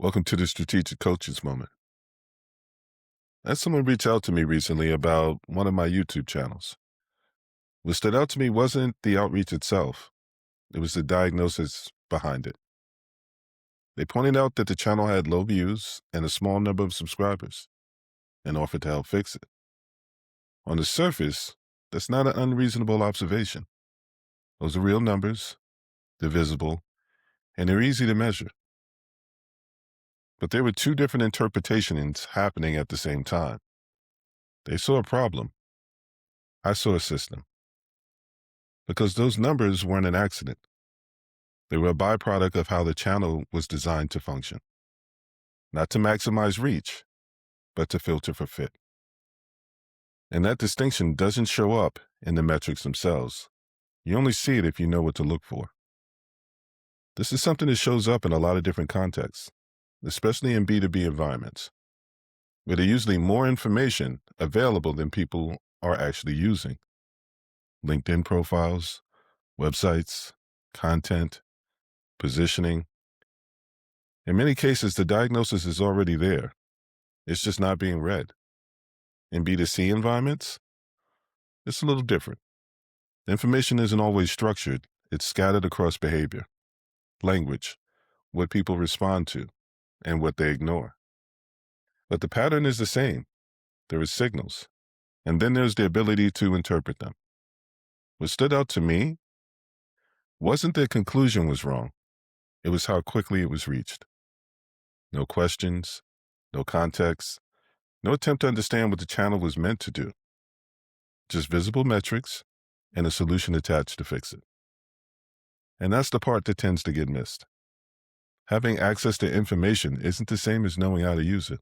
Welcome to the Strategic Coaches Moment. I had someone reach out to me recently about one of my YouTube channels. What stood out to me wasn't the outreach itself, it was the diagnosis behind it. They pointed out that the channel had low views and a small number of subscribers and offered to help fix it. On the surface, that's not an unreasonable observation. Those are real numbers, they're visible, and they're easy to measure. But there were two different interpretations happening at the same time. They saw a problem. I saw a system. Because those numbers weren't an accident. They were a byproduct of how the channel was designed to function. Not to maximize reach, but to filter for fit. And that distinction doesn't show up in the metrics themselves. You only see it if you know what to look for. This is something that shows up in a lot of different contexts, especially in B2B environments, where there's usually more information available than people are actually using. LinkedIn profiles, websites, content, positioning. In many cases, the diagnosis is already there. It's just not being read. In B2C environments, it's a little different. The information isn't always structured. It's scattered across behavior, language, what people respond to, and what they ignore. But the pattern is the same. There are signals, and then there's the ability to interpret them. What stood out to me wasn't that conclusion was wrong. It was how quickly it was reached. No questions, no context, no attempt to understand what the channel was meant to do. Just visible metrics and a solution attached to fix it. And that's the part that tends to get missed. Having access to information isn't the same as knowing how to use it.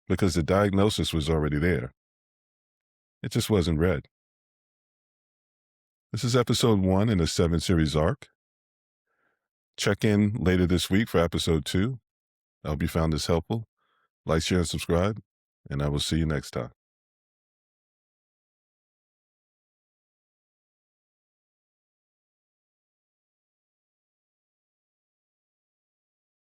Because the diagnosis was already there. It just wasn't read. This is episode 1 in a 7-series arc. Check in later this week for episode 2. I hope you found this helpful. Like, share, and subscribe, and I will see you next time.